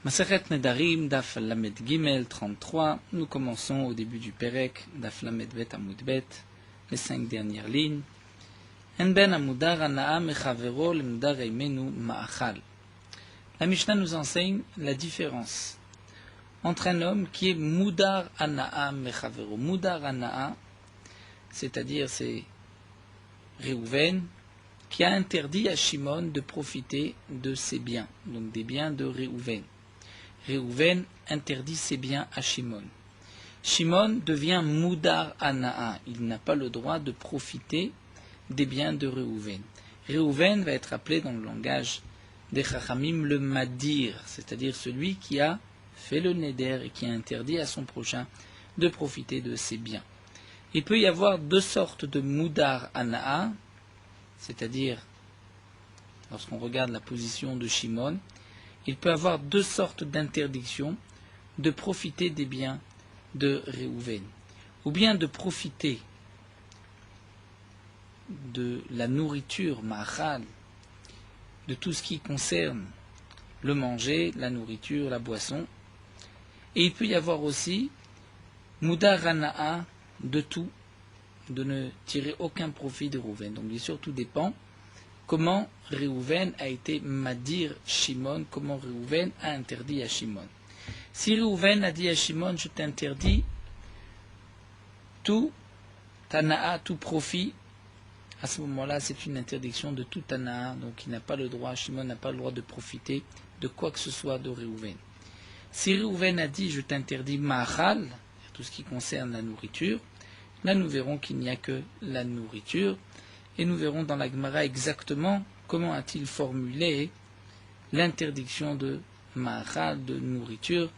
Masechet Nedarim, Daf Lamed Gimel 33. Nous commençons au début du Perek, Daf Lamed Bet Amud Bet, les 5 dernières lignes. En ben amudar ana'a mechavero lemudar eimenu ma'achal. La Mishnah nous enseigne la différence entre un homme qui est mudar ana'a mechavero. Mudar ana'a, c'est-à-dire c'est Réhouven, qui a interdit à Shimon de profiter de ses biens, donc des biens de Réhouven. Réhouven interdit ses biens à Shimon. Shimon devient mudar ana'a, il n'a pas le droit de profiter des biens de Réhouven. Réhouven va être appelé dans le langage des Chachamim le madir, c'est-à-dire celui qui a fait le neder et qui a interdit à son prochain de profiter de ses biens. Il peut y avoir deux sortes de mudar ana'a, c'est-à-dire, lorsqu'on regarde la position de Shimon, il peut y avoir deux sortes d'interdictions de profiter des biens de Réhouven, ou bien de profiter de la nourriture, ma'achal, de tout ce qui concerne le manger, la nourriture, la boisson. Et il peut y avoir aussi mudar ana'a, de tout, de ne tirer aucun profit de Réhouven. Donc bien sûr, tout dépend comment Réhouven a été madir Shimon, comment Réhouven a interdit à Shimon. Si Réhouven a dit à Shimon, je t'interdis tout ana'a, tout profit, à ce moment-là, c'est une interdiction de tout ana'a, donc il n'a pas le droit, Shimon n'a pas le droit de profiter de quoi que ce soit de Réhouven. Si Réhouven a dit, je t'interdis ma'achal, tout ce qui concerne la nourriture, là nous verrons qu'il n'y a que la nourriture, et nous verrons dans la Gemara exactement comment a-t-il formulé l'interdiction de ma'achal, de nourriture,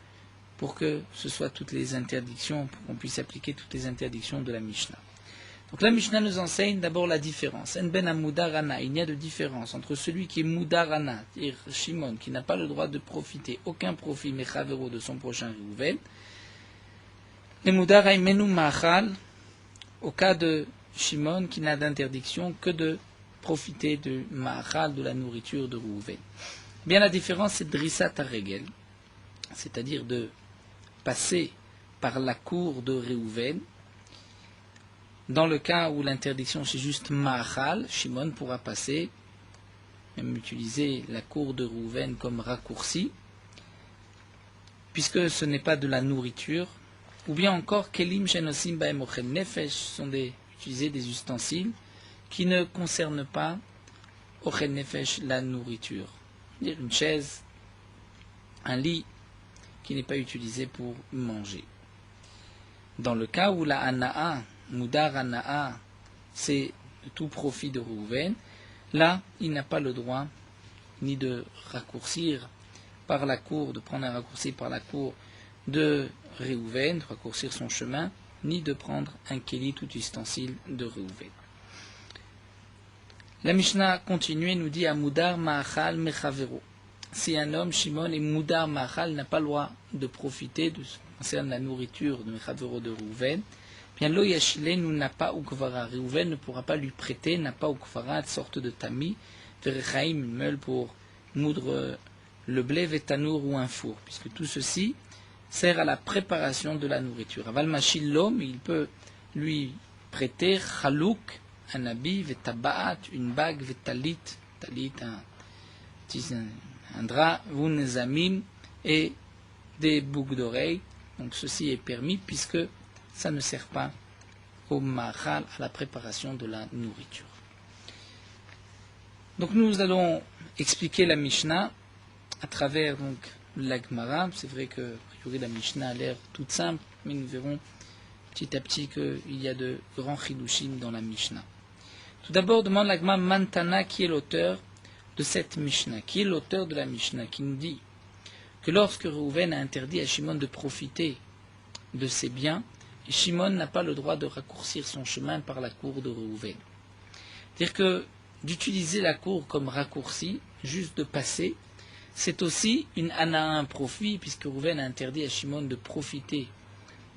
pour que ce soit toutes les interdictions, pour qu'on puisse appliquer toutes les interdictions de la Mishnah. Donc la Mishnah nous enseigne d'abord la différence. En ben amudar ana, il y a de différence entre celui qui est mudar ana, c'est-à-dire Shimon, qui n'a pas le droit de profiter, aucun profit, mechavero, de son prochain Réhouven, et mudar eimenu ma'achal, au cas de Shimon qui n'a d'interdiction que de profiter de ma'achal, de la nourriture de Réhouven. Bien la différence c'est drissat haregel, c'est-à-dire de passer par la cour de Réhouven. Dans le cas où l'interdiction c'est juste ma'achal, Shimon pourra passer, même utiliser la cour de Réhouven comme raccourci, puisque ce n'est pas de la nourriture, ou bien encore kelim shenosim ba'em ochel nefesh, sont utiliser des ustensiles qui ne concernent pas ochel nefesh, la nourriture, c'est-à-dire une chaise, un lit qui n'est pas utilisé pour manger. Dans le cas où la ana'a, mudar ana'a, c'est tout profit de Réhouven, là, il n'a pas le droit ni de raccourcir par la cour, de prendre un raccourci par la cour de Réhouven, de raccourcir son chemin, ni de prendre un kéli, tout ustensile de Réhouven. La Mishnah continue et nous dit à mudar ma'achal mechavero. Si un homme, Shimon, est mudar ma'achal, n'a pas le droit de profiter de ce qui concerne la nourriture de mechavero de Réhouven, bien lo yashilenu n'a pas ukvara. Réhouven ne pourra pas lui prêter, n'a pas ukvara, une sorte de tamis, verechaim, une meule pour moudre le blé, vetanour ou un four, puisque tout ceci sert à la préparation de la nourriture. Aval machil l'homme, il peut lui prêter chalouk, un habit, vetabaat, une bague, vetalit, talit, un drap, vunezamim, et des boucles d'oreilles. Donc ceci est permis puisque ça ne sert pas au ma'achal, à la préparation de la nourriture. Donc nous allons expliquer la Mishnah à travers donc la Gemara. C'est vrai que la Mishnah a l'air toute simple, mais nous verrons petit à petit qu'il y a de grands chidushim dans la Mishnah. Tout d'abord, demande la Gemara Mantana, qui est l'auteur de cette Mishnah, qui est l'auteur de la Mishnah, qui nous dit que lorsque Réhouven a interdit à Shimon de profiter de ses biens, Shimon n'a pas le droit de raccourcir son chemin par la cour de Réhouven. C'est-à-dire que d'utiliser la cour comme raccourci, juste de passer, c'est aussi une ana'a, un profit, puisque Réhouven a interdit à Shimon de profiter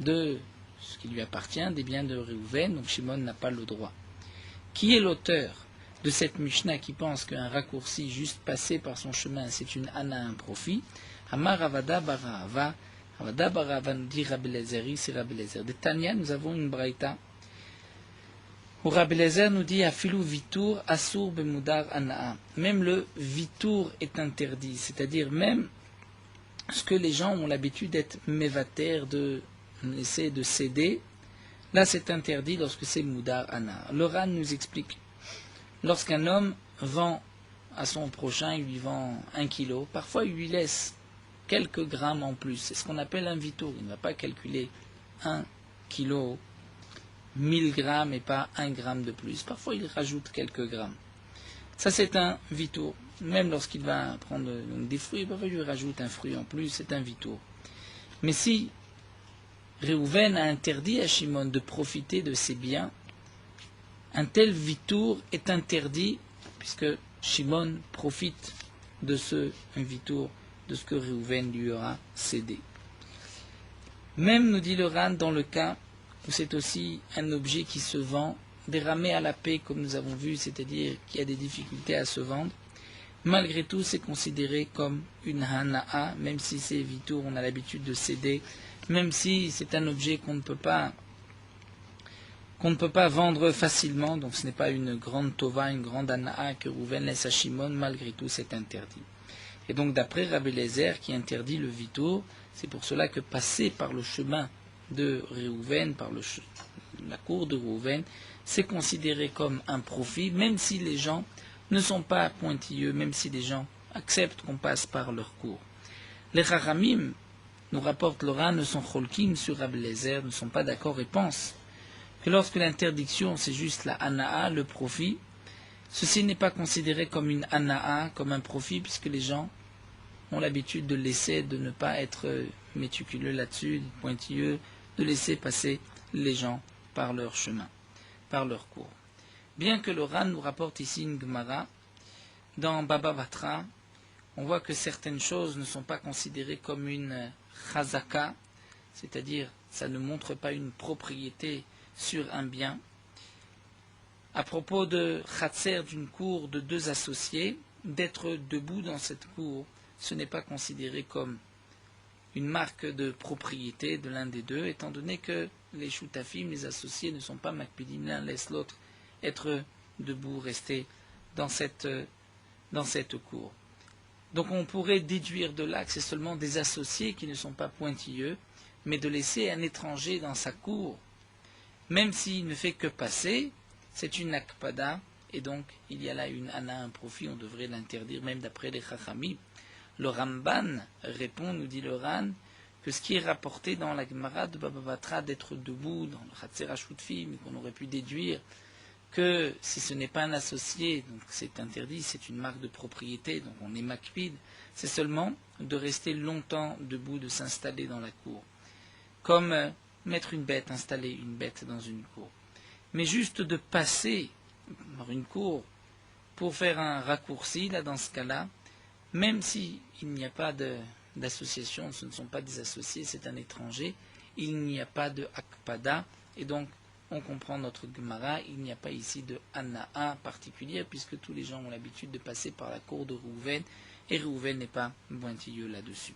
de ce qui lui appartient, des biens de Réhouven, donc Shimon n'a pas le droit. Qui est l'auteur de cette Mishnah qui pense qu'un raccourci juste passé par son chemin, c'est une ana'a, un profit? Amar Ravada Barahava. Ravada Barahava nous dit Rabbi Eliezer, c'est Rabbi Eliezer. De Tanya, nous avons une braïta où Rabbi Eliezer nous dit Afilu Vitour Asur Bemudar Anaa. Même le Vitour est interdit, c'est-à-dire même ce que les gens ont l'habitude d'être mévater, de laisser, de céder. Là, c'est interdit lorsque c'est Mudar Anaa. Le Ran nous explique lorsqu'un homme vend à son prochain, il lui vend 1 kilo, parfois il lui laisse quelques grammes en plus. C'est ce qu'on appelle un vitour. Il ne va pas calculer 1 kilo, 1000 grammes et pas 1 gramme de plus. Parfois il rajoute quelques grammes. Ça c'est un vitour. Même lorsqu'il va prendre des fruits, parfois il lui rajoute un fruit en plus, c'est un vitour. Mais si Réhouven a interdit à Shimon de profiter de ses biens, un tel vitour est interdit puisque Shimon profite de ce vitour, de ce que Réhouven lui aura cédé. Même, nous dit le Ran, dans le cas où c'est aussi un objet qui se vend, déramé à la paix, comme nous avons vu, c'est-à-dire qu'il y a des difficultés à se vendre, malgré tout, c'est considéré comme une hana'a, même si c'est vitour, on a l'habitude de céder, même si c'est un objet qu'on ne peut pas vendre facilement, donc ce n'est pas une grande tova, une grande hana'a que Réhouven laisse à Shimon, malgré tout, c'est interdit. Et donc, d'après Rabbi Eliezer, qui interdit le vitour, c'est pour cela que passer par le chemin de Réhouven, par la cour de Réhouven, c'est considéré comme un profit, même si les gens ne sont pas pointilleux, même si les gens acceptent qu'on passe par leur cour. Les Chachamim, nous rapporte le Ran, ne sont cholkim sur Rabbi Eliezer, ne sont pas d'accord et pensent que lorsque l'interdiction c'est juste la hana'a, le profit, ceci n'est pas considéré comme une hana'a, comme un profit, puisque les gens ont l'habitude de laisser, de ne pas être méticuleux là-dessus, pointilleux, de laisser passer les gens par leur chemin, par leur cours. Bien que le Ran nous rapporte ici une Gemara, dans Baba Batra, on voit que certaines choses ne sont pas considérées comme une chazaka, c'est-à-dire ça ne montre pas une propriété sur un bien. À propos de Khatser, d'une cour de 2 associés, d'être debout dans cette cour, ce n'est pas considéré comme une marque de propriété de l'un des deux, étant donné que les choutafim, les associés, ne sont pas makpidim, l'un laisse l'autre être debout, rester dans cette cour. Donc on pourrait déduire de là que c'est seulement des associés qui ne sont pas pointilleux, mais de laisser un étranger dans sa cour, même s'il ne fait que passer, c'est une akpada, et donc il y a là une ana, un profit, on devrait l'interdire, même d'après les Chachamim. Le Ramban répond, nous dit le Ran, que ce qui est rapporté dans la Gemara de Baba Batra d'être debout dans le Khatser HaShutfi, mais qu'on aurait pu déduire que si ce n'est pas un associé, donc c'est interdit, c'est une marque de propriété, donc on est makpid, c'est seulement de rester longtemps debout, de s'installer dans la cour. Comme mettre une bête, installer une bête dans une cour. Mais juste de passer par une cour pour faire un raccourci, là dans ce cas-là, même s'il n'y a pas d'association, ce ne sont pas des associés, c'est un étranger, il n'y a pas de akpada, et donc on comprend notre Gemara, il n'y a pas ici de hana'a particulière, puisque tous les gens ont l'habitude de passer par la cour de Réhouven, et Réhouven n'est pas pointilleux là-dessus.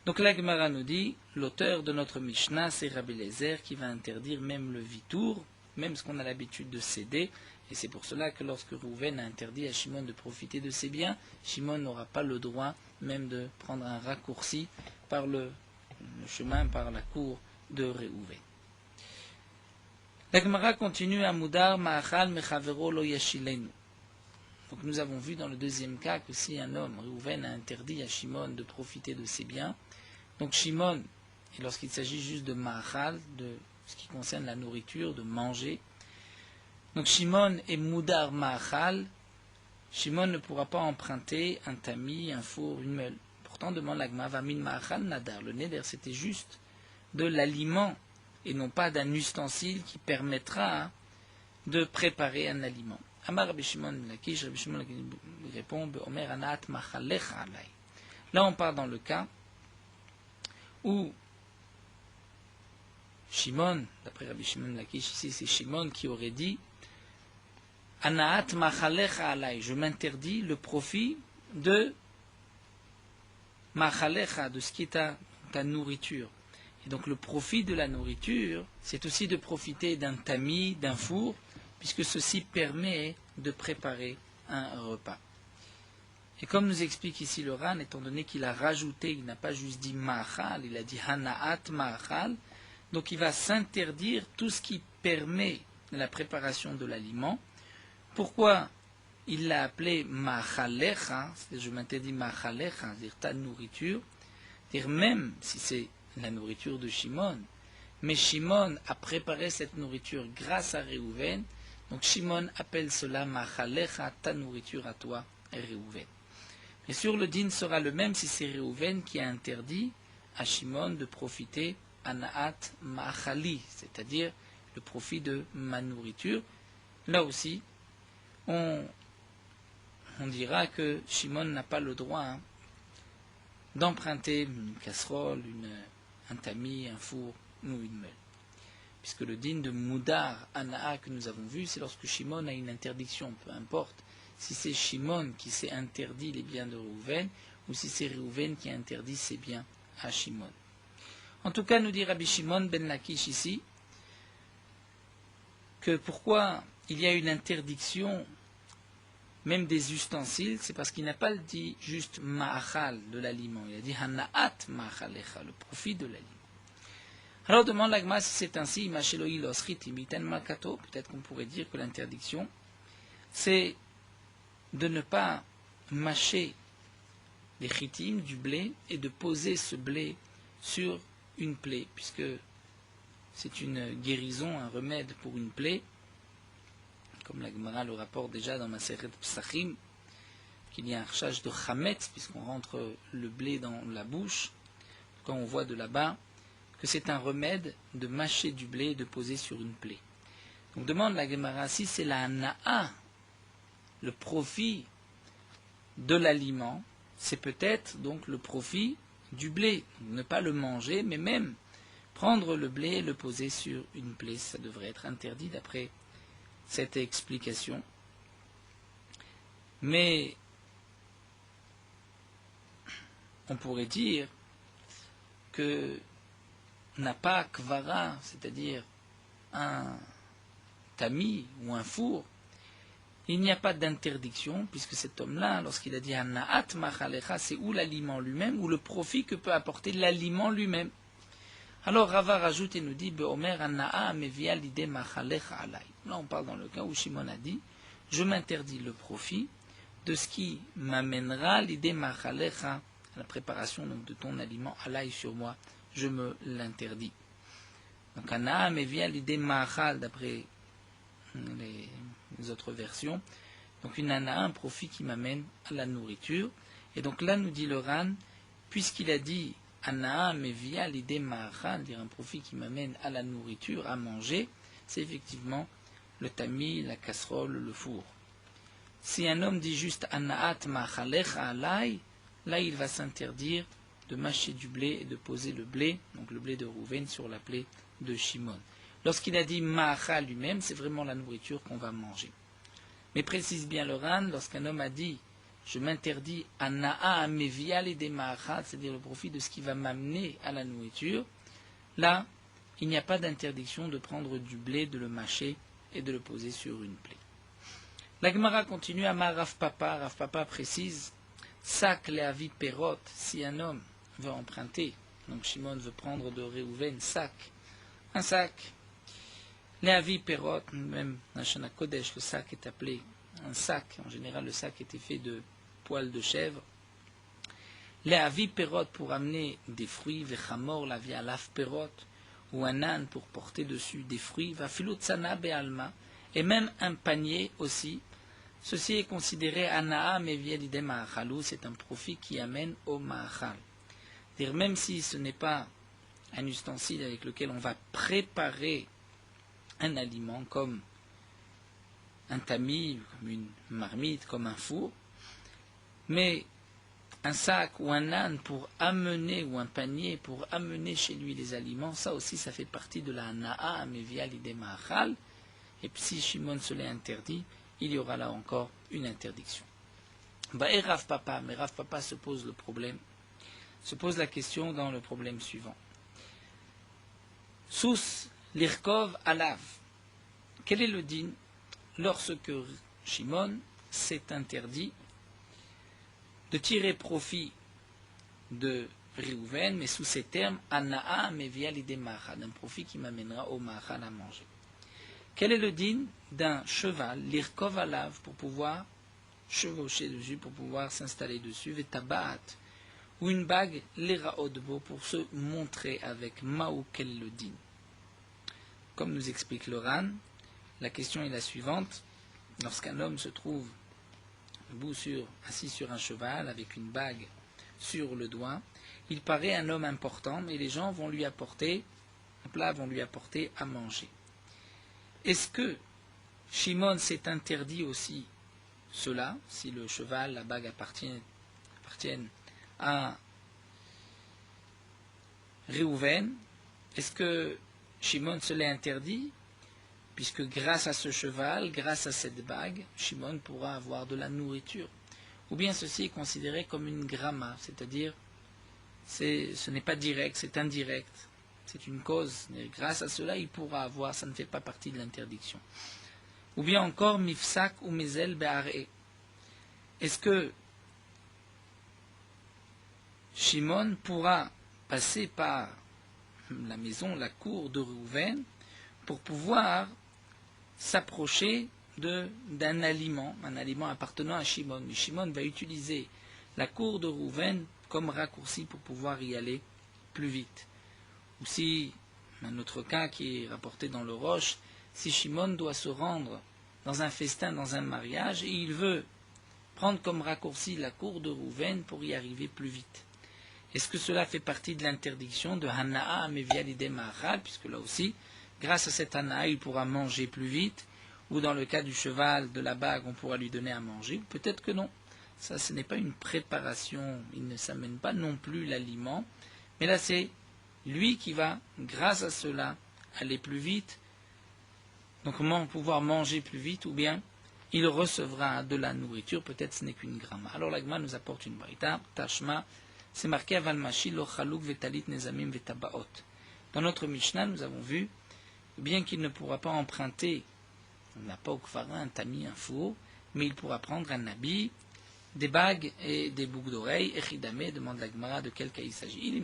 Donc la Gemara nous dit, l'auteur de notre Mishnah, c'est Rabbi Eliezer, qui va interdire même le vitour, même ce qu'on a l'habitude de céder, et c'est pour cela que lorsque Réhouven a interdit à Shimon de profiter de ses biens, Shimon n'aura pas le droit même de prendre un raccourci par le chemin, par la cour de Réhouven. La Gemara continue à Mudar Ma'achal Mechavero Lo Yashilenu. Donc nous avons vu dans le deuxième cas que si un homme, Réhouven, a interdit à Shimon de profiter de ses biens, donc Shimon, et lorsqu'il s'agit juste de Ma'achal, de ce qui concerne la nourriture, de manger, donc Shimon est Mudar Ma'achal, Shimon ne pourra pas emprunter un tamis, un four, une meule. Pourtant, demande la Gemara, Vamin Ma'achal Nadar. Le neder, c'était juste de l'aliment et non pas d'un ustensile qui permettra de préparer un aliment. Amar Rabbi Shimon Lakish, Rabbi Shimon Lakish répond, Omer Anat Machalecha Alay. Là, on part dans le cas où Shimon, d'après Rabbi Shimon Lakish, ici c'est Shimon qui aurait dit Anaat Machalecha Alay, je m'interdis le profit de ma'achalecha, de ce qui est ta nourriture. Et donc le profit de la nourriture, c'est aussi de profiter d'un tamis, d'un four, puisque ceci permet de préparer un repas. Et comme nous explique ici le Ran, étant donné qu'il a rajouté, il n'a pas juste dit ma'achal, il a dit hana'at ma'achal, donc il va s'interdire tout ce qui permet la préparation de l'aliment. Pourquoi il l'a appelé ma'achalecha, c'est-à-dire je m'interdis ma'achalecha, c'est-à-dire ta nourriture, c'est-à-dire même si c'est la nourriture de Shimon, mais Shimon a préparé cette nourriture grâce à Réhouven, donc Shimon appelle cela ma'achalecha, ta nourriture à toi, Réhouven. Bien sûr, le din sera le même si c'est Réhouven qui a interdit à Shimon de profiter ana'at ma'achali, c'est-à-dire le profit de ma nourriture. Là aussi, on dira que Shimon n'a pas le droit d'emprunter une casserole, un tamis, un four ou une meule. Puisque le din de Moudar Ana'a que nous avons vu, c'est lorsque Shimon a une interdiction, peu importe si c'est Shimon qui s'est interdit les biens de Réhouven ou si c'est Réhouven qui a interdit ses biens à Shimon. En tout cas, nous dit Rabbi Shimon ben Lakish ici que pourquoi il y a une interdiction même des ustensiles, c'est parce qu'il n'a pas dit juste ma'achal de l'aliment, il a dit hana'at ma'achalecha, le profit de l'aliment. Alors demande l'agma si c'est ainsi, peut-être qu'on pourrait dire que l'interdiction, c'est de ne pas mâcher les chitim, du blé, et de poser ce blé sur une plaie, puisque c'est une guérison, un remède pour une plaie, comme la Gemara le rapporte déjà dans Maseret Psachim, qu'il y a un rachage de chametz, puisqu'on rentre le blé dans la bouche, quand on voit de là-bas, que c'est un remède de mâcher du blé et de poser sur une plaie. Donc demande la Gemara si c'est la na'a, le profit de l'aliment, c'est peut-être donc le profit du blé. Donc, ne pas le manger, mais même prendre le blé et le poser sur une plaie, ça devrait être interdit d'après cette explication. Mais on pourrait dire que n'a pas kvara, c'est-à-dire un tamis ou un four, il n'y a pas d'interdiction, puisque cet homme-là, lorsqu'il a dit hana'at ma'achalecha, c'est ou l'aliment lui-même, ou le profit que peut apporter l'aliment lui-même. Alors Rava rajoute et nous dit Be'omer hana'a mevia l'idée ma'achalecha alay. Là on parle dans le cas où Shimon a dit je m'interdis le profit de ce qui m'amènera l'idée ma'achalecha, à la préparation donc, de ton aliment alay sur moi, je me l'interdis. Donc hana'a mevia l'idée ma'achal d'après les autres versions. Donc une hana'a, un profit qui m'amène à la nourriture. Et donc là nous dit le Ran, puisqu'il a dit hana'a mevia l'idée ma'achal, dire un profit qui m'amène à la nourriture, à manger, c'est effectivement le tamis, la casserole, le four. Si un homme dit juste hana'at ma'achalecha alay, là il va s'interdire de mâcher du blé et de poser le blé, donc le blé de Rouven, sur la plaie de Shimon. Lorsqu'il a dit ma'achal lui-même, c'est vraiment la nourriture qu'on va manger. Mais précise bien le Ran, lorsqu'un homme a dit je m'interdis hana'a mevia l'idée ma'achal, c'est-à-dire le profit de ce qui va m'amener à la nourriture, là il n'y a pas d'interdiction de prendre du blé, de le mâcher et de le poser sur une plaie. La Gemara continue, Amar Rav Papa précise, sac le'avi perot, si un homme veut emprunter, donc Shimon veut prendre de Réhouven un sac, le'avi perot, même dans Shana Kodesh, le sac est appelé un sac, en général le sac était fait de poils de chèvre, le'avi perot pour amener des fruits, vechamor lavi alaf perot, ou un âne pour porter dessus des fruits, va filutzana be'alma, et même un panier aussi. Ceci est considéré hana'a mevia l'idée ma'achalou, c'est un profit qui amène au ma'achal. C'est-à-dire même si ce n'est pas un ustensile avec lequel on va préparer un aliment comme un tamis, comme une marmite, comme un four, mais un sac ou un âne pour amener, ou un panier pour amener chez lui les aliments, ça aussi ça fait partie de la hana'a mevia l'idée ma'achal. Et puis si Shimon se l'est interdit, il y aura là encore une interdiction. Et Rav Papa se pose le problème. se pose la question dans le problème suivant. Sous l'irkov alav. Quel est le din lorsque Shimon s'est interdit de tirer profit de Réhouven, mais sous ces termes, Ana'a mevia l'idée ma'achal, un profit qui m'amènera au ma'achal à manger. Quel est le din d'un cheval, l'irkov alav, pour pouvoir chevaucher dessus, pour pouvoir s'installer dessus, vetabat, ou une bague, l'eraodbo, pour se montrer avec ma'ou, quel est le din? Comme nous explique le Ran, la question est la suivante. Lorsqu'un homme se trouve assis sur un cheval avec une bague sur le doigt, il paraît un homme important, mais les gens vont lui apporter à manger. Est-ce que Shimon s'est interdit aussi cela, si le cheval, la bague appartiennent à Réhouven? Est-ce que Shimon se l'est interdit, puisque grâce à ce cheval, grâce à cette bague, Shimon pourra avoir de la nourriture? Ou bien ceci est considéré comme une gramma, c'est-à-dire ce n'est pas direct, c'est indirect, c'est une cause. Et grâce à cela, il pourra avoir, ça ne fait pas partie de l'interdiction. Ou bien encore, mifsak ou mezel be'are. Est-ce que Shimon pourra passer par la maison, la cour de Réhouven, pour pouvoir s'approcher d'un aliment, un aliment appartenant à Shimon. Mais Shimon va utiliser la cour de Réhouven comme raccourci pour pouvoir y aller plus vite. Ou si, un autre cas qui est rapporté dans le Roche, si Shimon doit se rendre dans un festin, dans un mariage, et il veut prendre comme raccourci la cour de Réhouven pour y arriver plus vite. Est-ce que cela fait partie de l'interdiction de Hana'a mevia l'idée ma'achal, puisque là aussi, grâce à cette Hana'a, il pourra manger plus vite, ou dans le cas du cheval, de la bague, on pourra lui donner à manger? Peut-être que non. Ça, ce n'est pas une préparation, il ne s'amène pas non plus l'aliment, mais là c'est lui qui va, grâce à cela, aller plus vite, donc pouvoir manger plus vite, ou bien il recevra de la nourriture, peut-être ce n'est qu'une gramma. Alors l'Agma nous apporte une barita, Tashma, c'est marqué Avalmashi, lo chalouk vetalit nezamim vetabaot. Dans notre Mishnah, nous avons vu, bien qu'il ne pourra pas emprunter, on n'a pas au kfara un tamis, un four, mais il pourra prendre un habit, des bagues et des boucles d'oreilles, et chidame, demande la Gemara de quel cas il s'agit.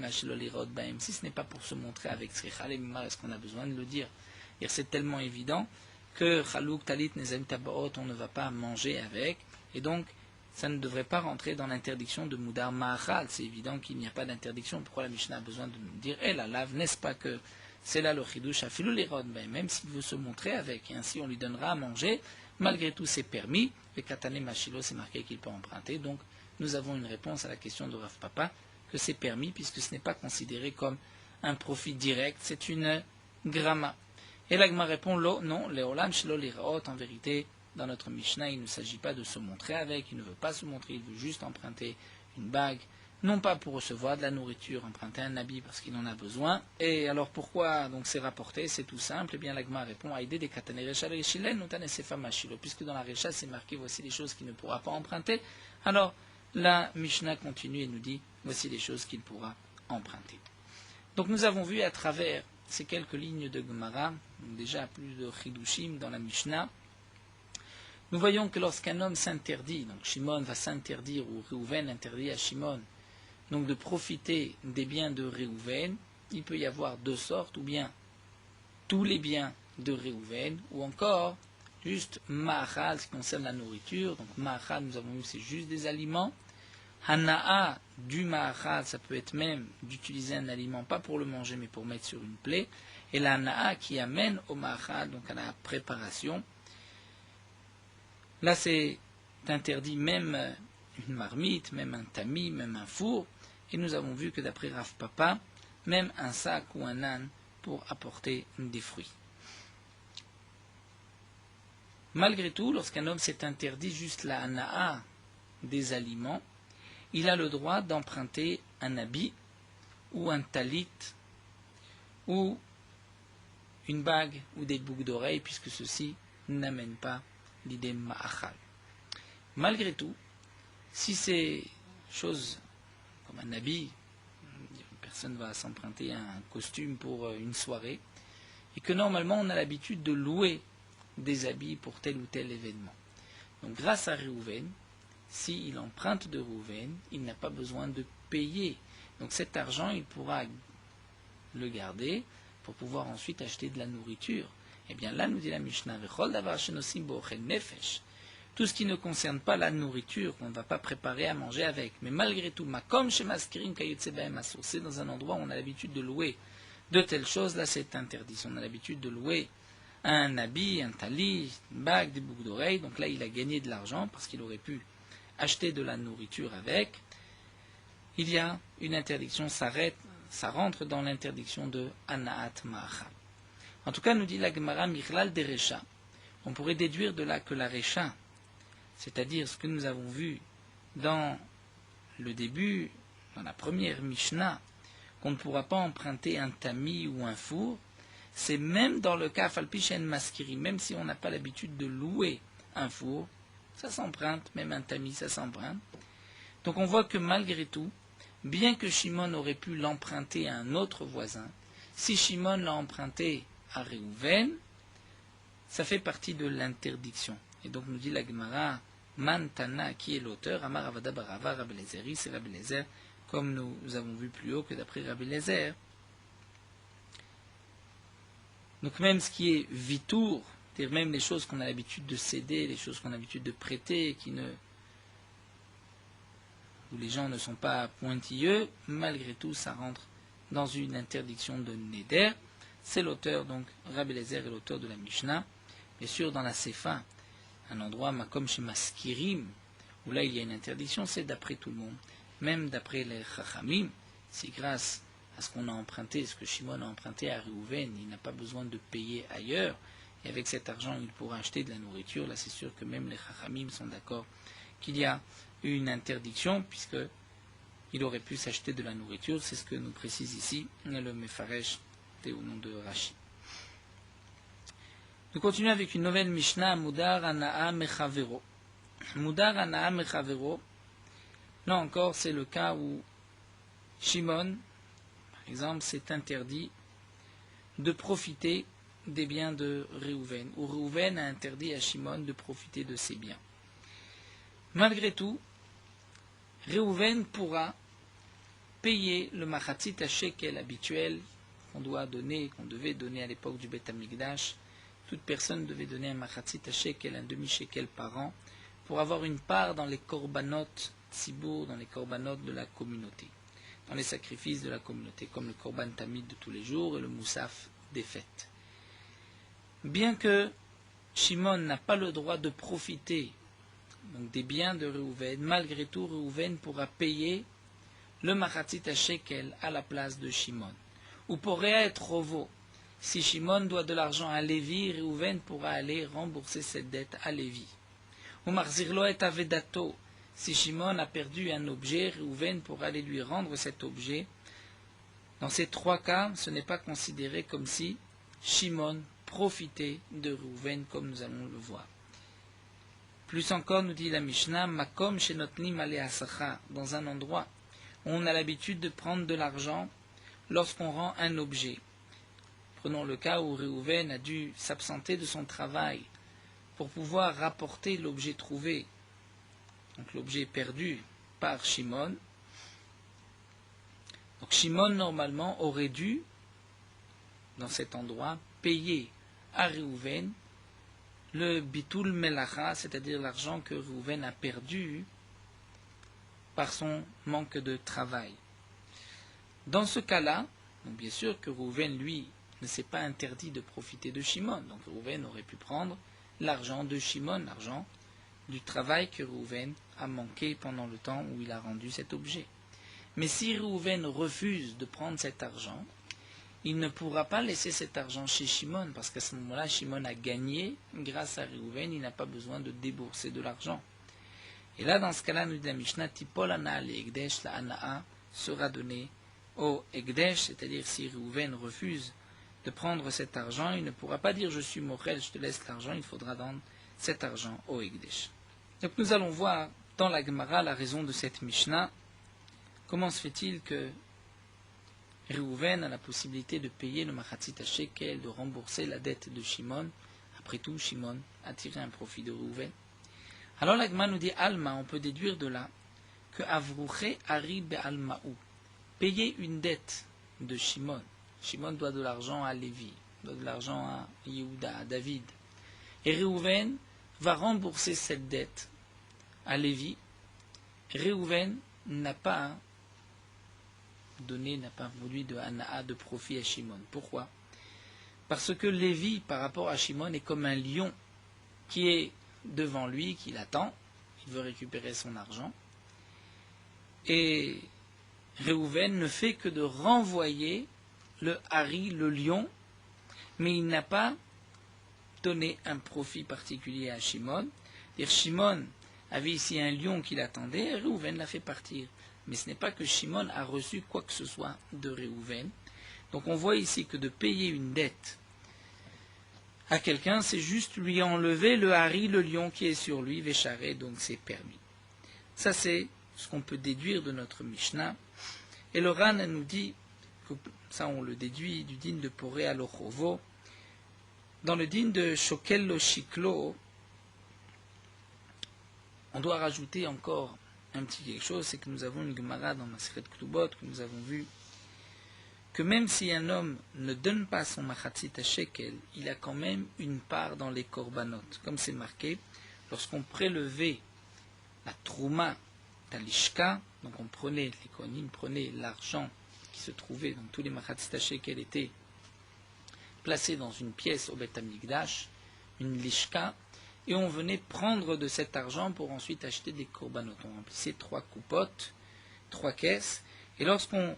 Si ce n'est pas pour se montrer avec sricha lemimar, est-ce qu'on a besoin de le dire? Et c'est tellement évident que chalouk talit nezamim tabaot, on ne va pas manger avec, et donc ça ne devrait pas rentrer dans l'interdiction de Moudar Ma'achal. C'est évident qu'il n'y a pas d'interdiction. Pourquoi la Mishnah a besoin de nous dire la lave, n'est-ce pas que c'est là le chidouche à filou l'irod, même s'il veut se montrer avec, et ainsi on lui donnera à manger, malgré tout c'est permis, et Katane Machilo c'est marqué qu'il peut emprunter, donc nous avons une réponse à la question de Rav Papa, que c'est permis, puisque ce n'est pas considéré comme un profit direct, c'est une gramma. Et l'Agma répond, non, Léolam Shelo l'irod, en vérité, dans notre Mishnah, il ne s'agit pas de se montrer avec, il ne veut pas se montrer, il veut juste emprunter une bague, non pas pour recevoir de la nourriture, emprunter un habit parce qu'il en a besoin. Et alors pourquoi donc c'est rapporté? C'est tout simple. Eh bien l'Agma répond, Aïdé des Katane Rechal et Shilen, Notane Sefa Machilo, puisque dans la Recha c'est marqué voici les choses qu'il ne pourra pas emprunter. Alors la Mishnah continue et nous dit voici les choses qu'il pourra emprunter. Donc nous avons vu à travers ces quelques lignes de Gemara, déjà plus de Chidushim dans la Mishnah, nous voyons que lorsqu'un homme s'interdit, donc Shimon va s'interdire, ou Réhouven interdit à Shimon, donc de profiter des biens de Réhouven, il peut y avoir deux sortes, ou bien tous les biens de Réhouven, ou encore juste Ma'achal, ce qui concerne la nourriture. Donc Ma'achal, nous avons vu, c'est juste des aliments. Hana'a du Ma'achal, ça peut être même d'utiliser un aliment, pas pour le manger, mais pour mettre sur une plaie. Et la Hana'a qui amène au Ma'achal, donc à la préparation. Là, c'est interdit même une marmite, même un tamis, même un four. Et nous avons vu que d'après Rav Papa, même un sac ou un âne pour apporter des fruits. Malgré tout, lorsqu'un homme s'est interdit juste la hana'a des aliments, il a le droit d'emprunter un habit ou un talit ou une bague ou des boucles d'oreilles, puisque ceci n'amène pas l'idée ma'achal. Malgré tout, si c'est chose comme un habit, personne va s'emprunter un costume pour une soirée, et que normalement on a l'habitude de louer des habits pour tel ou tel événement. Donc grâce à Réhouven, s'il emprunte de Réhouven, il n'a pas besoin de payer. Donc cet argent, il pourra le garder pour pouvoir ensuite acheter de la nourriture. Et bien là, nous dit la Mishnah, tout ce qui ne concerne pas la nourriture, qu'on ne va pas préparer à manger avec, mais malgré tout, c'est dans un endroit où on a l'habitude de louer de telles choses, là c'est interdit. Si on a l'habitude de louer un habit, un talis, une bague, des boucles d'oreilles, donc là il a gagné de l'argent parce qu'il aurait pu acheter de la nourriture avec, il y a une interdiction, ça rentre dans l'interdiction de Anaat Ma'achal. En tout cas, nous dit la Gemara, Michlal de Recha. On pourrait déduire de là que la Recha, c'est-à-dire ce que nous avons vu dans le début, dans la première Mishnah, qu'on ne pourra pas emprunter un tamis ou un four, c'est même dans le cas Falpichen Maskiri, même si on n'a pas l'habitude de louer un four, ça s'emprunte, même un tamis, ça s'emprunte. Donc on voit que malgré tout, bien que Shimon aurait pu l'emprunter à un autre voisin, si Shimon l'a emprunté à Réhouven, ça fait partie de l'interdiction. Et donc nous dit la Gemara, Mantana, qui est l'auteur, Amar Avada Barava Rabbi Eliezer, c'est Rabbi Eliezer, comme nous avons vu plus haut que d'après Rabbi Eliezer. Donc même ce qui est vitour, c'est-à-dire même les choses qu'on a l'habitude de céder, les choses qu'on a l'habitude de prêter, où les gens ne sont pas pointilleux, malgré tout ça rentre dans une interdiction de Neder. C'est l'auteur, donc Rabbi Eliezer est l'auteur de la Mishnah. Bien sûr, dans la Sefa, un endroit Makom chez Maskirim, où là il y a une interdiction, c'est d'après tout le monde. Même d'après les Chachamim, c'est grâce à ce qu'on a emprunté, ce que Shimon a emprunté à Réhouven, il n'a pas besoin de payer ailleurs, et avec cet argent il pourra acheter de la nourriture. Là c'est sûr que même les Chachamim sont d'accord qu'il y a une interdiction, puisque il aurait pu s'acheter de la nourriture, c'est ce que nous précise ici le Mefaresh au nom de Rashi. Nous continuons avec une nouvelle Mishnah, Mudar Ana'a Mechavero. Mudar Ana'a Mechavero, là encore c'est le cas où Shimon, par exemple, s'est interdit de profiter des biens de Réhouven, ou Réhouven a interdit à Shimon de profiter de ses biens. Malgré tout, Réhouven pourra payer le machatzit à shekel habituel qu'on devait donner à l'époque du Beth Amikdash. Toute personne devait donner un machatzit à shekel, un demi-shekel par an, pour avoir une part dans les korbanot tzibour, dans les korbanot de la communauté, dans les sacrifices de la communauté, comme le korban tamid de tous les jours et le moussaf des fêtes. Bien que Shimon n'a pas le droit de profiter donc des biens de Réhouven, malgré tout Réhouven pourra payer le machatzit à shekel à la place de Shimon. Ou pourrait être rovo. Si Shimon doit de l'argent à Lévi, Réhouven pourra aller rembourser cette dette à Lévi. Ou marzirlo et avedato. Si Shimon a perdu un objet, Réhouven pourra aller lui rendre cet objet. Dans ces trois cas, ce n'est pas considéré comme si Shimon profitait de Réhouven, comme nous allons le voir. Plus encore, nous dit la Mishnah, Makom shenotnim ale asachar, dans un endroit où on a l'habitude de prendre de l'argent lorsqu'on rend un objet. Prenons le cas où Réhouven a dû s'absenter de son travail pour pouvoir rapporter l'objet trouvé, donc l'objet perdu par Shimon. Donc Shimon normalement aurait dû, dans cet endroit, payer à Réhouven le bitul melacha, c'est-à-dire l'argent que Réhouven a perdu par son manque de travail. Dans ce cas-là, donc bien sûr que Réhouven, lui, ne s'est pas interdit de profiter de Shimon. Donc Réhouven aurait pu prendre l'argent de Shimon, l'argent du travail que Réhouven a manqué pendant le temps où il a rendu cet objet. Mais si Réhouven refuse de prendre cet argent, il ne pourra pas laisser cet argent chez Shimon, parce qu'à ce moment-là, Shimon a gagné grâce à Réhouven, il n'a pas besoin de débourser de l'argent. Et là, dans ce cas-là, nous dit la Mishnah, Tipol Ana'a le Ekdesh, la Ana'a sera donnée au Ekdesh, c'est-à-dire si Réhouven refuse de prendre cet argent, il ne pourra pas dire je suis Mochel, je te laisse l'argent, il faudra rendre cet argent au Ekdesh. Donc nous allons voir dans la Gemara la raison de cette Mishnah. Comment se fait-il que Réhouven a la possibilité de payer le machatzit shekel, de rembourser la dette de Shimon. Après tout, Shimon a tiré un profit de Réhouven. Alors l'Agma nous dit Alma, on peut déduire de là que Avrouché Ari Be'almaou, payer une dette de Shimon. Shimon doit de l'argent à Lévi, doit de l'argent à Yehuda, à David. Et Réhouven va rembourser cette dette à Lévi. Réhouven n'a pas donné, n'a pas produit de Hana'a, de profit à Shimon. Pourquoi? Parce que Lévi, par rapport à Shimon, est comme un lion qui est devant lui, qui l'attend. Il veut récupérer son argent. Et Réhouven ne fait que de renvoyer le Hari, le lion, mais il n'a pas donné un profit particulier à Shimon. Shimon avait ici un lion qui l'attendait, et Réhouven l'a fait partir. Mais ce n'est pas que Shimon a reçu quoi que ce soit de Réhouven. Donc on voit ici que de payer une dette à quelqu'un, c'est juste lui enlever le Hari, le lion qui est sur lui, Vécharé, donc c'est permis. Ça c'est ce qu'on peut déduire de notre Mishnah. Et le Ran nous dit, ça on le déduit du din de Poré à l'Ochovo, dans le din de Shokel lo Shiklo, on doit rajouter encore un petit quelque chose, c'est que nous avons une Gemara dans Maseret Ktubot, que nous avons vu, que même si un homme ne donne pas son machatzit à shekel, il a quand même une part dans les korbanot. Comme c'est marqué, lorsqu'on prélevait la trouma talishka, donc on prenait, les kohanim prenaient l'argent qui se trouvait, donc tous les machatzit à shekel étaient placés dans une pièce au Beth Amikdash, une lishka, et on venait prendre de cet argent pour ensuite acheter des korbanot. On remplissait 3 coupottes, 3 caisses, et lorsqu'on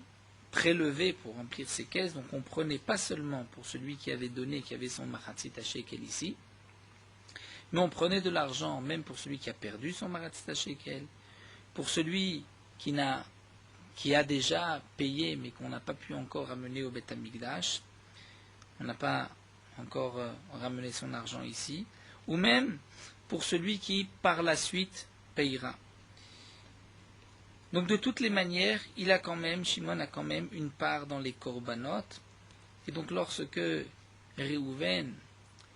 prélevait pour remplir ces caisses, donc on prenait pas seulement pour celui qui avait donné, qui avait son machatzit shekel ici, mais on prenait de l'argent même pour celui qui a perdu son machatzit shekel, pour celui qui a déjà payé mais qu'on n'a pas pu encore ramener au Beth Amikdash, on n'a pas encore ramené son argent ici, ou même pour celui qui par la suite payera. Donc de toutes les manières, Shimon a quand même une part dans les korbanot. Et donc lorsque Réhouven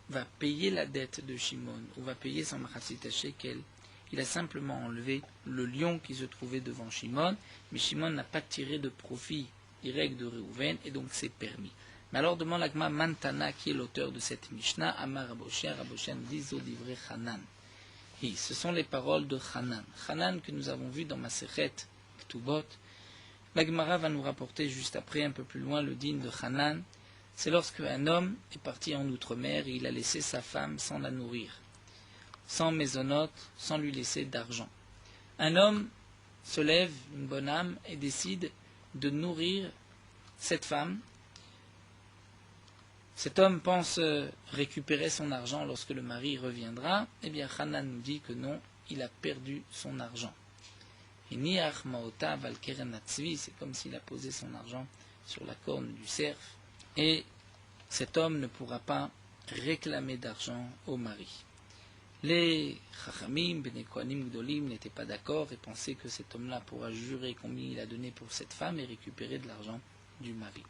va payer la dette de Shimon, ou va payer son machatzit shekel, il a simplement enlevé le lion qui se trouvait devant Shimon, mais Shimon n'a pas tiré de profit direct de Réhouven, et donc c'est permis. Mais alors demande l'Agma Mantana, qui est l'auteur de cette Mishnah, Amar Raboshen dit Zodivrei Hanan. Et ce sont les paroles de Hanan. Hanan que nous avons vu dans Masechet Ktubot. La Gemara va nous rapporter juste après, un peu plus loin, le din de Hanan. C'est lorsque un homme est parti en outre-mer et il a laissé sa femme sans la nourrir, sans maisonnote, sans lui laisser d'argent. Un homme se lève, une bonne âme, et décide de nourrir cette femme. Cet homme pense récupérer son argent lorsque le mari reviendra. Eh bien, Hanan nous dit que non, il a perdu son argent. Et Niach Maota Valkeren Atzvi, c'est comme s'il a posé son argent sur la corne du cerf. Et cet homme ne pourra pas réclamer d'argent au mari. Les Chachamim, Bnei Kohanim Gdolim n'étaient pas d'accord et pensaient que cet homme-là pourra jurer combien il a donné pour cette femme et récupérer de l'argent du mari.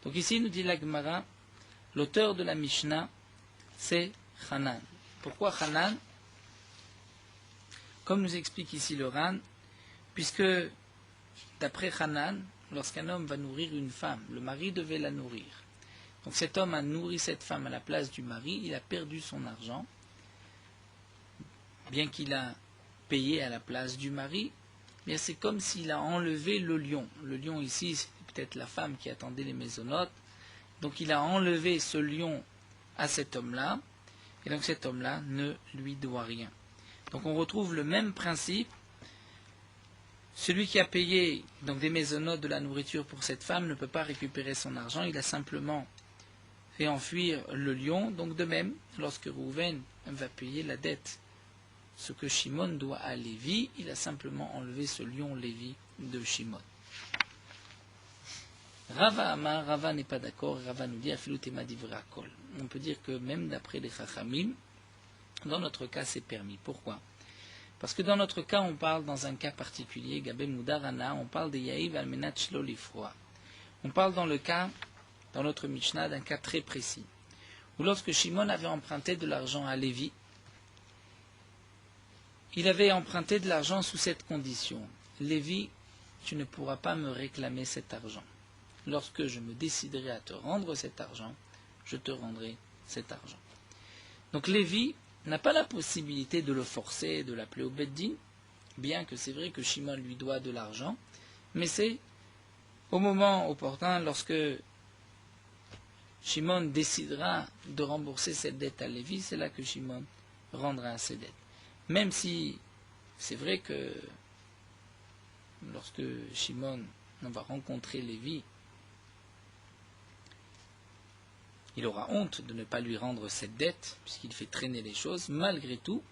Donc ici, nous dit la Gemara, l'auteur de la Mishnah, c'est Hanan. Pourquoi Hanan? Comme nous explique ici le Ran, puisque d'après Hanan, lorsqu'un homme va nourrir une femme, le mari devait la nourrir. Donc cet homme a nourri cette femme à la place du mari, il a perdu son argent, bien qu'il a payé à la place du mari, mais c'est comme s'il a enlevé le lion. Le lion ici, c'est peut-être la femme qui attendait les maisonnotes. Donc il a enlevé ce lion à cet homme-là, et donc cet homme-là ne lui doit rien. Donc on retrouve le même principe. Celui qui a payé donc des maisonnotes, de la nourriture pour cette femme ne peut pas récupérer son argent, il a simplement fait enfuir le lion. Donc de même, lorsque Réhouven va payer la dette, ce que Shimon doit à Lévi, il a simplement enlevé ce lion Lévi de Shimon. Rava Amar, Rava n'est pas d'accord, Rava nous dit Afilutema divra kol. On peut dire que même d'après les Chachamim, dans notre cas c'est permis. Pourquoi? Parce que dans notre cas, on parle dans un cas particulier, Gabé Moudarana, on parle de Yaïv Almenat Shlo Lifroa. On parle dans notre Mishnah, d'un cas très précis, où lorsque Shimon avait emprunté de l'argent à Lévi, il avait emprunté de l'argent sous cette condition. Lévi, tu ne pourras pas me réclamer cet argent. Lorsque je me déciderai à te rendre cet argent, je te rendrai cet argent. Donc Lévi n'a pas la possibilité de le forcer, de l'appeler au Beddin, bien que c'est vrai que Shimon lui doit de l'argent, mais c'est au moment opportun, lorsque Shimon décidera de rembourser cette dette à Lévi, c'est là que Shimon rendra ses dettes. Même si c'est vrai que lorsque Shimon va rencontrer Lévi, il aura honte de ne pas lui rendre cette dette, puisqu'il fait traîner les choses. Malgré tout,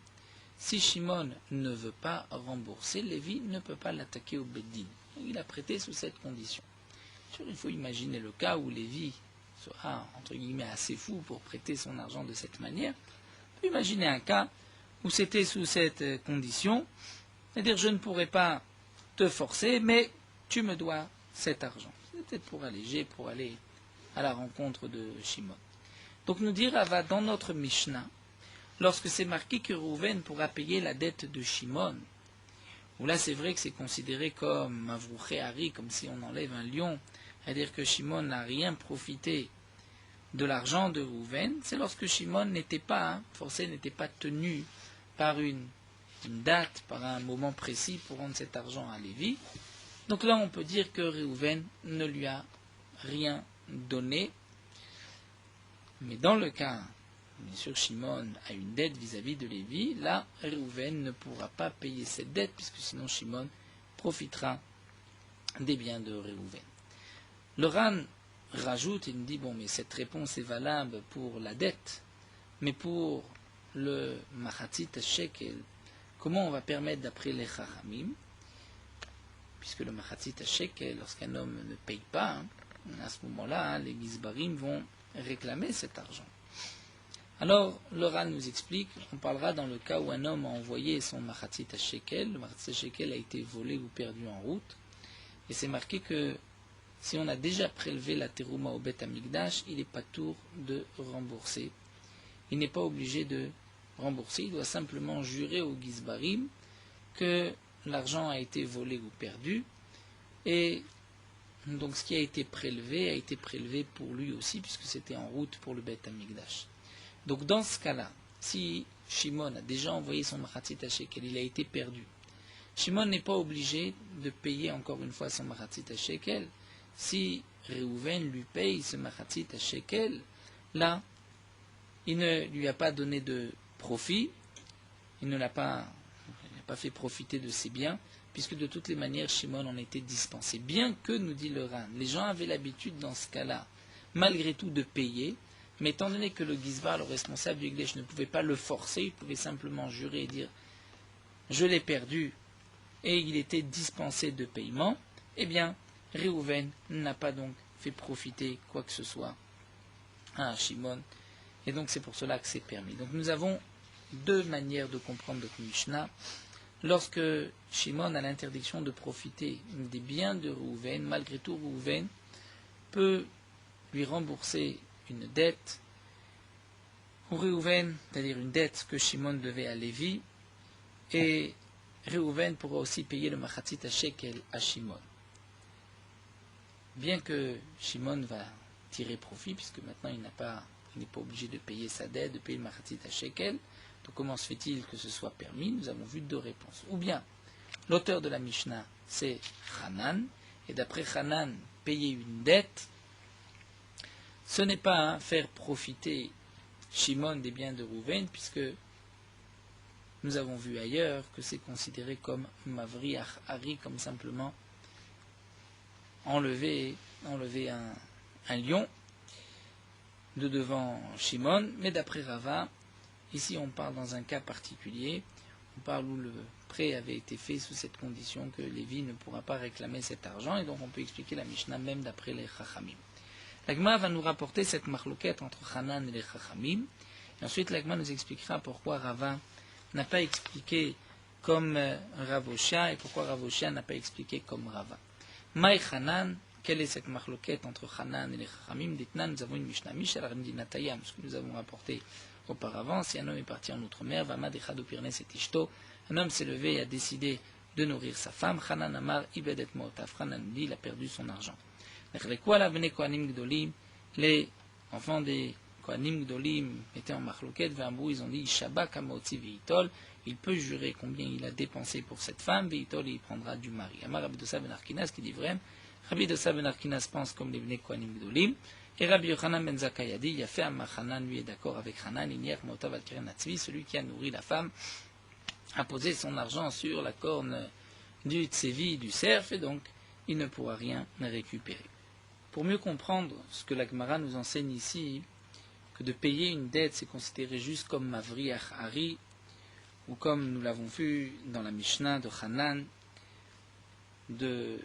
si Shimon ne veut pas rembourser, Lévi ne peut pas l'attaquer au Beddin. Il a prêté sous cette condition. Il faut imaginer le cas où Lévi sera, entre guillemets, assez fou pour prêter son argent de cette manière. On peut imaginer un cas où c'était sous cette condition, c'est-à-dire je ne pourrai pas te forcer, mais tu me dois cet argent. C'est peut-être pour alléger, pour aller à la rencontre de Shimon. Donc nous dit Rava dans notre Mishnah, lorsque c'est marqué que Rouven pourra payer la dette de Shimon, où là c'est vrai que c'est considéré comme Mavrouché Hari, comme si on enlève un lion, c'est-à-dire que Shimon n'a rien profité de l'argent de Rouven, c'est lorsque Shimon n'était pas forcé, n'était pas tenu par une date, par un moment précis pour rendre cet argent à Lévi. Donc là on peut dire que Rouven ne lui a rien donné, mais dans le cas, bien sûr, Shimon a une dette vis-à-vis de Lévi, là, Rouven ne pourra pas payer cette dette, puisque sinon Shimon profitera des biens de Rouven. Le Ran rajoute, il nous dit, bon, mais cette réponse est valable pour la dette, mais pour le Machatzit Shekel, comment on va permettre d'après les Chachamim, puisque le Machatzit Shekel, lorsqu'un homme ne paye pas, à ce moment-là, les Gizbarim vont réclamer cet argent. Alors, le Ran nous explique, on parlera dans le cas où un homme a envoyé son Machatzit Shekel, le Machatzit Shekel a été volé ou perdu en route, et c'est marqué que si on a déjà prélevé la terouma au Bet Amikdash, il n'est pas tour de rembourser. Il n'est pas obligé de rembourser, il doit simplement jurer au Gizbarim que l'argent a été volé ou perdu, et donc ce qui a été prélevé pour lui aussi, puisque c'était en route pour le Bet Amikdash. Donc dans ce cas-là, si Shimon a déjà envoyé son Machatzit Shekel, il a été perdu. Shimon n'est pas obligé de payer encore une fois son Machatzit Shekel. Si Réhouven lui paye ce Machatzit Shekel, là, il ne lui a pas donné de profit, il n'a pas fait profiter de ses biens, puisque de toutes les manières, Shimon en était dispensé. Bien que, nous dit le Ran, les gens avaient l'habitude dans ce cas-là, malgré tout, de payer, mais étant donné que le Gizbar, le responsable du Glesh, ne pouvait pas le forcer, il pouvait simplement jurer et dire « je l'ai perdu » et il était dispensé de paiement, eh bien, Réhouven n'a pas donc fait profiter quoi que ce soit à Shimon, et donc c'est pour cela que c'est permis. Donc nous avons deux manières de comprendre notre Mishnah. Lorsque Shimon a l'interdiction de profiter des biens de Réhouven, malgré tout Réhouven peut lui rembourser une dette, ou Réhouven, c'est-à-dire une dette que Shimon devait à Lévi, et Réhouven pourra aussi payer le Machatzit Shekel à Shimon. Bien que Shimon va tirer profit, puisque maintenant il n'est pas obligé de payer sa dette, de payer le Machatzit Shekel, donc comment se fait-il que ce soit permis? Nous avons vu deux réponses. Ou bien, l'auteur de la Mishnah, c'est Hanan, et d'après Hanan, payer une dette, ce n'est pas faire profiter Shimon des biens de Rouven, puisque nous avons vu ailleurs que c'est considéré comme Mavri Hari, comme simplement enlever un lion de devant Shimon, mais d'après Rava, ici on parle dans un cas particulier, on parle où le prêt avait été fait sous cette condition que Lévi ne pourra pas réclamer cet argent, et donc on peut expliquer la Mishnah même d'après les Chachamim. L'Agma va nous rapporter cette marloquette entre Hanan et les Chachamim, et ensuite l'Agma nous expliquera pourquoi Rava n'a pas expliqué comme Rav Oshia, et pourquoi Rav Oshia n'a pas expliqué comme Rava. Maï Hanan, quelle est cette marloquette entre Hanan et les Chachamim? D'Etnan, nous avons une Mishnah Mish al Natayam, ce que nous avons rapporté auparavant. Si un homme est parti en outre-mer, Vamad Echad Upirnes et Ishto, un homme s'est levé et a décidé de nourrir sa femme. Hanan Amar Ibedet Motav, Hanan dit, il a perdu son argent. Les enfants des Kohanim Gdolim étaient en marloquette, ils ont dit Shabak Amotzi Veitol, il peut jurer combien il a dépensé pour cette femme, Veitol, il prendra du mari. Amar Rabbi Dossa ben Arkinas qui dit vrai, Rabbi Dossa ben Arkinas pense comme les Bnei Kohanim Gdolim, et Rabbi Yochanan ben Zakkai a dit Yafé Amar Hanan, lui est d'accord avec Hanan, Iniach Motav al Keren Atzvi, celui qui a nourri la femme, a posé son argent sur la corne du Tsevi, du cerf, et donc il ne pourra rien récupérer. Pour mieux comprendre ce que la Gemara nous enseigne ici, que de payer une dette, c'est considéré juste comme Mavriach Hari, ou comme nous l'avons vu dans la Mishnah de Hanan, de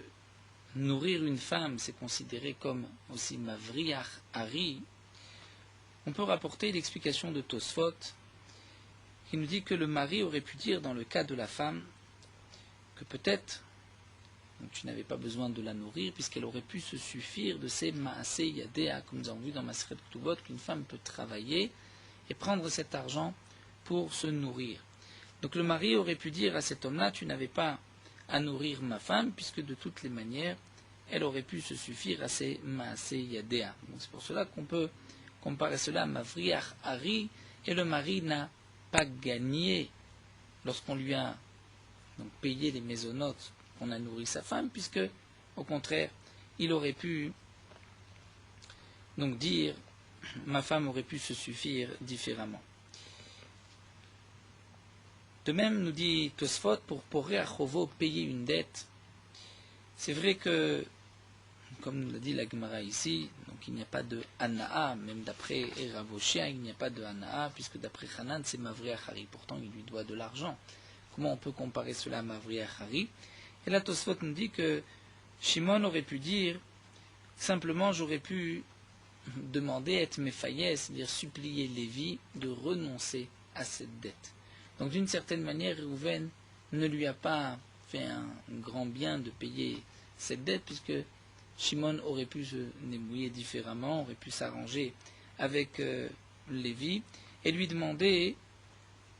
nourrir une femme, c'est considéré comme aussi Mavriach Hari. On peut rapporter l'explication de Tosfot, qui nous dit que le mari aurait pu dire dans le cas de la femme, que peut-être tu n'avais pas besoin de la nourrir, puisqu'elle aurait pu se suffire de ces Maaseh Yadea, comme nous avons vu dans Maseret Ketubot, qu'une femme peut travailler et prendre cet argent pour se nourrir. Donc le mari aurait pu dire à cet homme-là, tu n'avais pas à nourrir ma femme, puisque de toutes les manières, elle aurait pu se suffire à ces Maaseh Yadea. Donc c'est pour cela qu'on peut comparer cela à Mavriach Hari, et le mari n'a pas gagné lorsqu'on lui a donc payé les mésonotes, qu'on a nourri sa femme, puisque, au contraire, il aurait pu donc dire, ma femme aurait pu se suffire différemment. De même, nous dit Tosfot, pour Poré Achovo, payer une dette, c'est vrai que, comme nous l'a dit la Gemara ici, donc il n'y a pas de Hana'a, même d'après Eravoshia, il n'y a pas de Hana'a, puisque d'après Hanan, c'est Mavriach Hari, pourtant il lui doit de l'argent. Comment on peut comparer cela à Mavriach Hari? Et là, Tosfot nous dit que Shimon aurait pu dire, simplement j'aurais pu demander, être méfaillé, c'est-à-dire supplier Lévi de renoncer à cette dette. Donc d'une certaine manière, Réhouven ne lui a pas fait un grand bien de payer cette dette, puisque Shimon aurait pu se débrouiller différemment, aurait pu s'arranger avec Lévi, et lui demander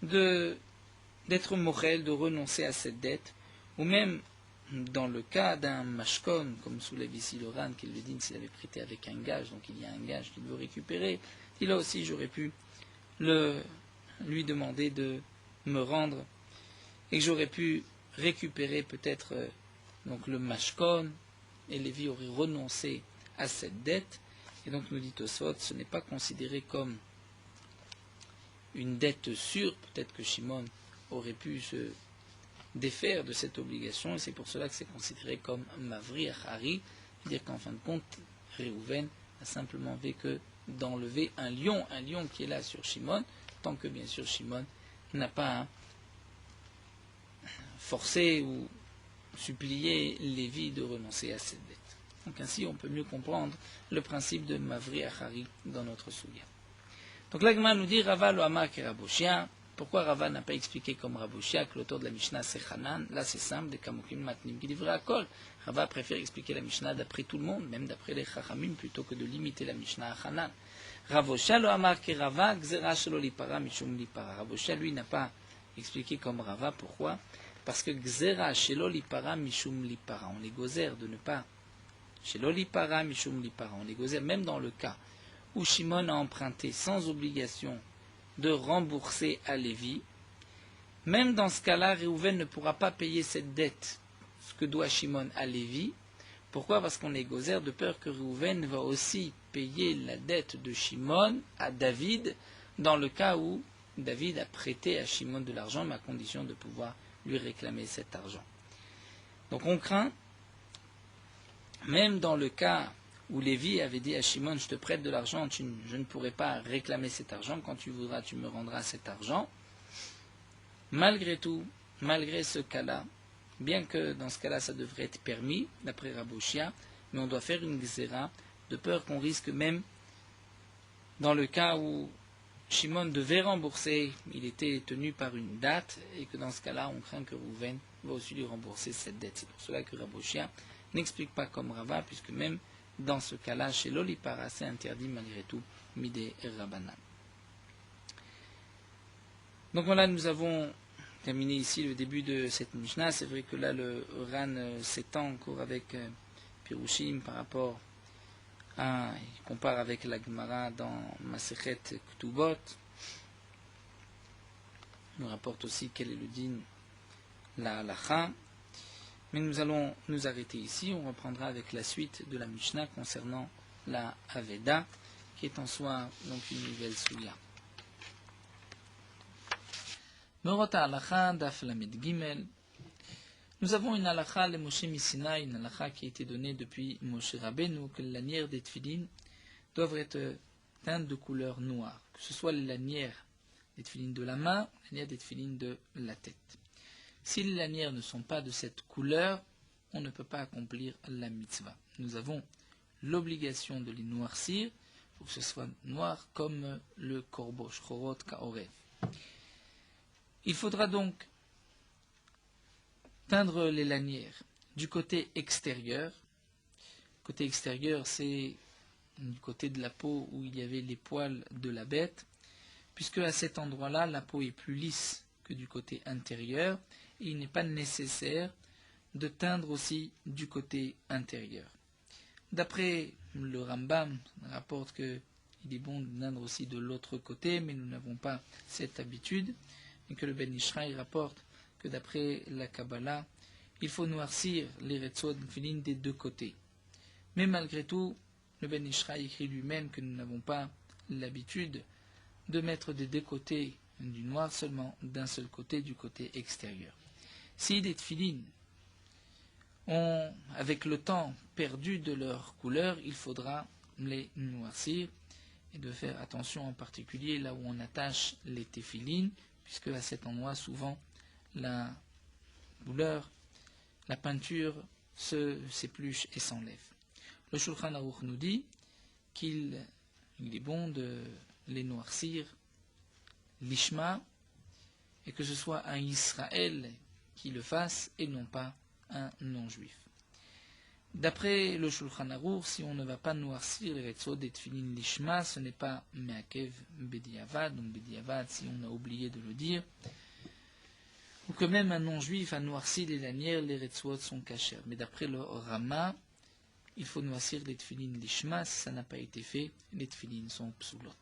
d'être morel, de renoncer à cette dette, ou même dans le cas d'un mashkon, comme soulève ici le Ran, qu'il lui dit s'il avait prêté avec un gage, donc il y a un gage qu'il veut récupérer, il a aussi, j'aurais pu lui demander de me rendre, et que j'aurais pu récupérer peut-être donc le mashkon, et Lévi aurait renoncé à cette dette, et donc nous dit Tosfot, ce n'est pas considéré comme une dette sûre, peut-être que Shimon aurait pu se défaire de cette obligation, et c'est pour cela que c'est considéré comme Mavriach Hari, c'est-à-dire qu'en fin de compte, Réhouven a simplement fait que d'enlever un lion qui est là sur Shimon, tant que bien sûr Shimon n'a pas forcé ou supplié Lévi de renoncer à cette dette. Donc ainsi on peut mieux comprendre le principe de Mavriach Hari dans notre souvenir. Donc l'Agma nous dit Rava lo amar ke Raboshia. Pourquoi Rava n'a pas expliqué comme Raboshia que l'auteur de la Mishnah c'est Hanan? Là c'est simple, des Kamokim Matnim qui livraient à Kol. Rava préfère expliquer la Mishnah d'après tout le monde, même d'après les Chachamim, plutôt que de limiter la Mishnah à Hanan. Raboshia lo amar ke Rava, Gzera shelo lipara mishum lipara. Raboshia lui n'a pas expliqué comme Rava. Pourquoi? Parce que Gzera shelo lipara mishum lipara. On les gozère de ne pas. Shelo lipara mishum lipara. On les gozère même dans le cas où Shimon a emprunté sans obligation de rembourser à Lévi, même dans ce cas-là, Réhouven ne pourra pas payer cette dette, ce que doit Shimon à Lévi. Pourquoi? Parce qu'on est gozère de peur que Réhouven va aussi payer la dette de Shimon à David, dans le cas où David a prêté à Shimon de l'argent, mais à condition de pouvoir lui réclamer cet argent. Donc on craint, même dans le cas où Lévi avait dit à Shimon, je te prête de l'argent, je ne pourrai pas réclamer cet argent, quand tu voudras, tu me rendras cet argent. Malgré tout, malgré ce cas-là, bien que dans ce cas-là, ça devrait être permis, d'après Raboshia, mais on doit faire une gzera, de peur qu'on risque même, dans le cas où Shimon devait rembourser, il était tenu par une date, et que dans ce cas-là, on craint que Rouven va aussi lui rembourser cette dette. C'est pour cela que Raboshia n'explique pas comme Rava, puisque même dans ce cas-là, chez l'Olipara, c'est interdit malgré tout, Midé et Rabbanan. Donc voilà, nous avons terminé ici le début de cette Mishnah. C'est vrai que là, le Ran s'étend encore avec Pirushim par rapport à, il compare avec la Gemara dans Masechet Ktubot. Il nous rapporte aussi quel est le din, la halacha. Mais nous allons nous arrêter ici. On reprendra avec la suite de la Mishnah concernant la Aveda, qui est en soi donc une nouvelle souya. Merota halacha daf lamed gimel. Nous avons une halacha, le Moshe Missina, une halacha qui a été donnée depuis Moshe Rabbeinu, que les lanières des tefilin doivent être teintes de couleur noire, que ce soit les lanières des tefilin de la main, les lanières des tefilin de la tête. Si les lanières ne sont pas de cette couleur, on ne peut pas accomplir la mitzvah. Nous avons l'obligation de les noircir, pour que ce soit noir comme le corbeau, shchorot kaorev. Il faudra donc teindre les lanières du côté extérieur. Le côté extérieur, c'est du côté de la peau où il y avait les poils de la bête, puisque à cet endroit-là, la peau est plus lisse que du côté intérieur, et il n'est pas nécessaire de teindre aussi du côté intérieur. D'après le Rambam, on rapporte qu'il est bon de teindre aussi de l'autre côté, mais nous n'avons pas cette habitude, et que le Ben Ishraï rapporte que d'après la Kabbalah, il faut noircir les Retzot Tefilin des deux côtés. Mais malgré tout, le Ben Ishraï écrit lui-même que nous n'avons pas l'habitude de mettre des deux côtés du noir, seulement d'un seul côté, du côté extérieur. Si les Tefilin ont, avec le temps, perdu de leur couleur, il faudra les noircir et de faire attention en particulier là où on attache les Tefilin, puisque à cet endroit, souvent, la couleur, la peinture s'épluche et s'enlève. Le Shulchan Aruch nous dit qu'il est bon de les noircir l'ishma, et que ce soit un Israël qui le fasse et non pas un non-juif. D'après le Shulchan Aruch, si on ne va pas noircir les Retzot des Tefilin l'ishma, ce n'est pas Meakev Bediavad, donc Bediavad si on a oublié de le dire, ou que même un non-juif a noirci les lanières, les Retzot sont cachers. Mais d'après le Rama, il faut noircir les Tefilin l'ishma, si ça n'a pas été fait, les Tefilin sont psoulot.